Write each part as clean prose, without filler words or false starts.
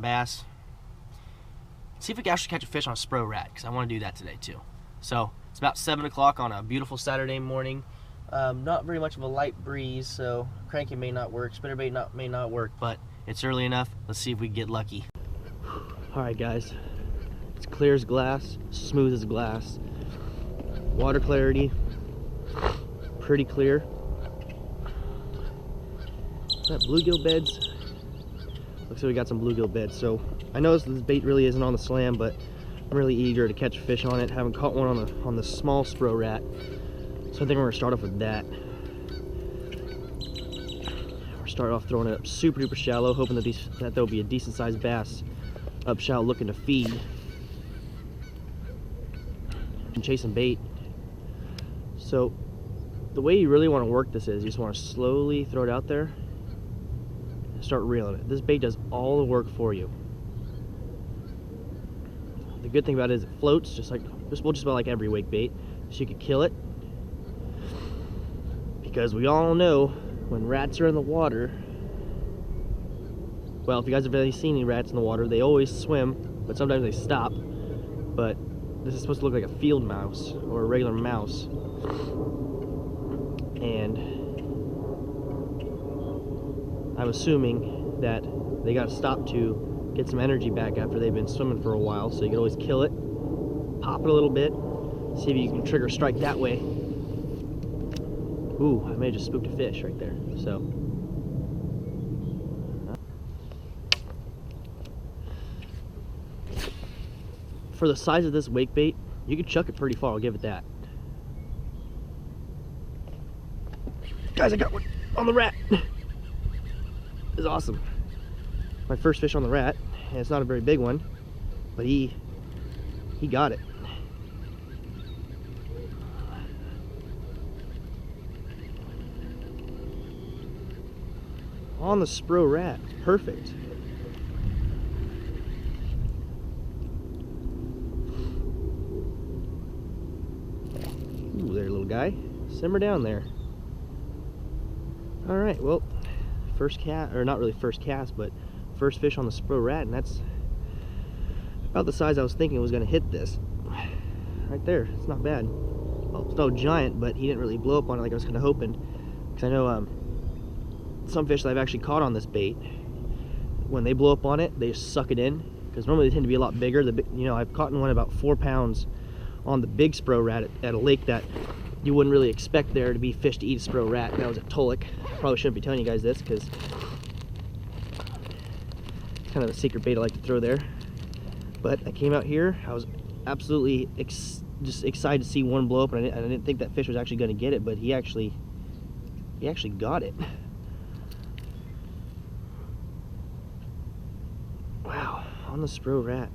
bass. See if we can actually catch a fish on a Spro rat, because I want to do that today too. So it's about 7 o'clock on a beautiful Saturday morning. Not very much of a light breeze, so cranking may not work, spinnerbait may not work, but it's early enough. Let's see if we get lucky. Alright guys, it's clear as glass, smooth as glass. Water clarity, pretty clear. That bluegill beds. Looks like we got some bluegill beds. So I know this bait really isn't on the slam, but I'm really eager to catch fish on it. Haven't caught one on the small Spro rat, so I think we're gonna start off with that. We're start off throwing it up super duper shallow, hoping that there'll be a decent sized bass up shallow looking to feed and chasing bait. So the way you really want to work this is you just want to slowly throw it out there and start reeling it. This bait does all the work for you. The good thing about it is it floats just about like every wake bait, so you could kill it. Because we all know when rats are in the water, well, if you guys have ever seen any rats in the water, they always swim, but sometimes they stop. But this is supposed to look like a field mouse or a regular mouse. And I'm assuming that they got to stop to get some energy back after they've been swimming for a while. So you can always kill it, pop it a little bit, see if you can trigger strike that way. Ooh, I may have just spooked a fish right there. So for the size of this wake bait, you can chuck it pretty far, I'll give it that. Guys, I got one on the rat. It's awesome. My first fish on the rat, and it's not a very big one, but he got it. On the Spro rat, perfect. Ooh, there, little guy. Simmer down there. All right, well, first cast, or not really first cast, but first fish on the Spro rat, and that's about the size I was thinking was going to hit this. Right there, it's not bad. Well, it's no giant, but he didn't really blow up on it like I was kind of hoping. Because I know some fish that I've actually caught on this bait, when they blow up on it, they just suck it in. Because normally they tend to be a lot bigger. You know, I've caught one about 4 pounds on the big Spro rat at a lake that you wouldn't really expect there to be fish to eat a Spro rat. That was at Tulloch. Probably shouldn't be telling you guys this because it's kind of a secret bait I like to throw there. But I came out here, I was absolutely just excited to see one blow up, and I didn't think that fish was actually going to get it, but he actually got it. Wow, on the Spro rat.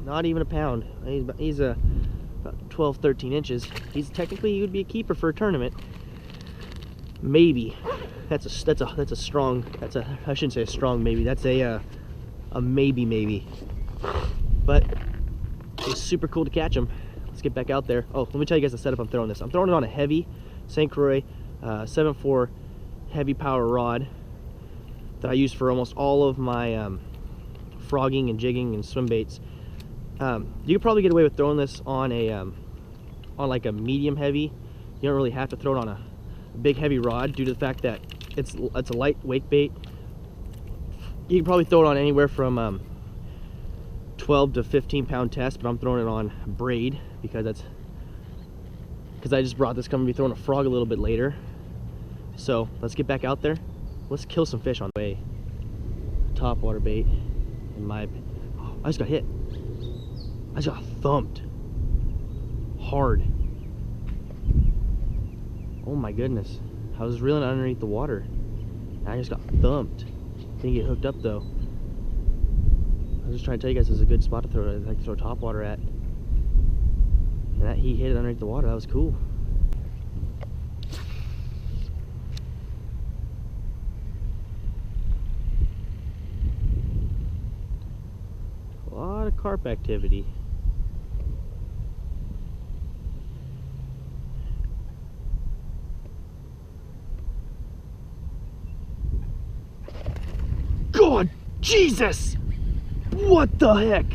Not even a pound. He's about 12, 13 inches. He would be a keeper for a tournament. Maybe. I shouldn't say a strong maybe. That's a maybe. But it's super cool to catch him. Let's get back out there. Oh, let me tell you guys the setup I'm throwing this. I'm throwing it on a heavy St. Croix 7.4 heavy power rod that I use for almost all of my frogging and jigging and swim baits. You could probably get away with throwing this on like a medium heavy. You don't really have to throw it on a big heavy rod due to the fact that it's a light wake bait. You can probably throw it on anywhere from 12 to 15 pound test, but I'm throwing it on braid because I just brought this. I'm gonna be throwing a frog a little bit later. So let's get back out there. Let's kill some fish on the way. Top water bait. I just got hit. I just got thumped hard. Oh my goodness. I was reeling underneath the water. I just got thumped. Didn't get hooked up though. I was just trying to tell you guys this is a good spot to throw top water at. And he hit it underneath the water. That was cool. A lot of carp activity. Oh, Jesus! What the heck?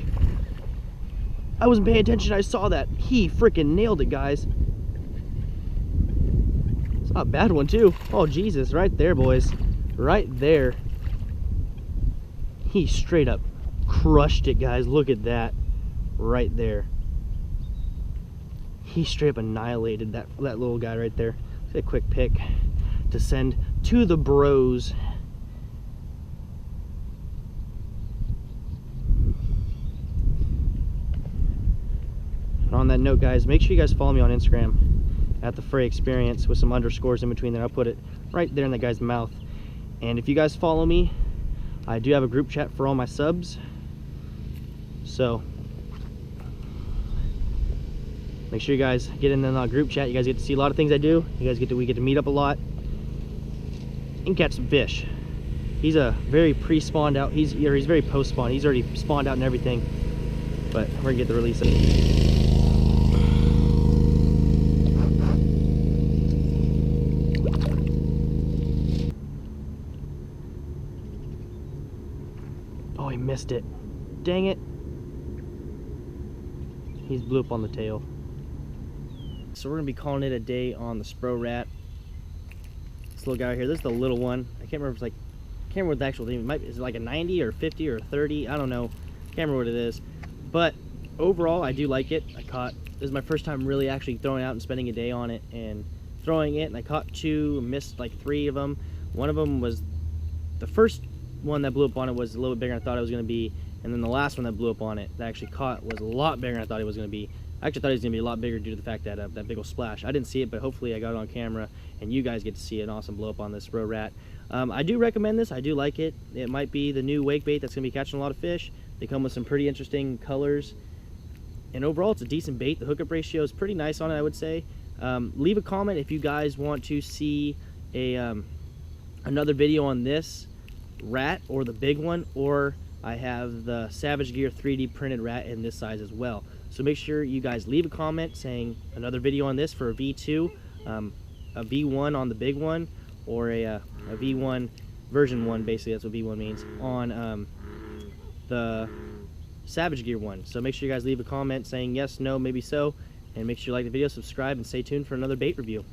I wasn't paying attention, I saw that. He freaking nailed it, guys. It's not a bad one, too. Oh, Jesus, right there, boys. Right there. He straight up crushed it, guys. Look at that. Right there. He straight up annihilated that little guy right there. Let's get a quick pick to send to the bros. And on that note, guys, make sure you guys follow me on Instagram at the Fray Experience with some underscores in between there. I'll put it right there in the guy's mouth. And if you guys follow me, I do have a group chat for all my subs. So make sure you guys get in the group chat. You guys get to see a lot of things I do. You guys we get to meet up a lot and catch some fish. He's a very pre-spawned out. He's very post-spawn. He's already spawned out and everything. But we're gonna get the release of it. Oh, he missed it. Dang it. He's blew up on the tail. So we're gonna be calling it a day on the Spro rat. This little guy right here, this is the little one. I can't remember if it's like, can't remember what the actual thing is. It like a 90 or 50 or 30? I don't know. Can't remember what it is. But overall, I do like it. This is my first time really actually throwing out and spending a day on it and throwing it. And I caught 2, missed like 3 of them. One of them was the first one that blew up on it was a little bit bigger than I thought it was going to be, and then the last one that blew up on it that I actually caught was a lot bigger than I thought it was going to be. I actually thought it was going to be a lot bigger due to the fact that that big old splash. I didn't see it, but hopefully I got it on camera and you guys get to see an awesome blow up on this Spro rat. I do recommend this. I do like it. It might be the new wake bait that's going to be catching a lot of fish. They come with some pretty interesting colors, and overall it's a decent bait. The hookup ratio is pretty nice on it, I would say. Leave a comment if you guys want to see another video on this rat or the big one, or I have the Savage Gear 3D printed rat in this size as well. So make sure you guys leave a comment saying another video on this for a V2, a V1 on the big one, or a V1 version 1, basically that's what V1 means, on the Savage Gear one. So make sure you guys leave a comment saying yes, no, maybe so, and make sure you like the video, subscribe, and stay tuned for another bait review.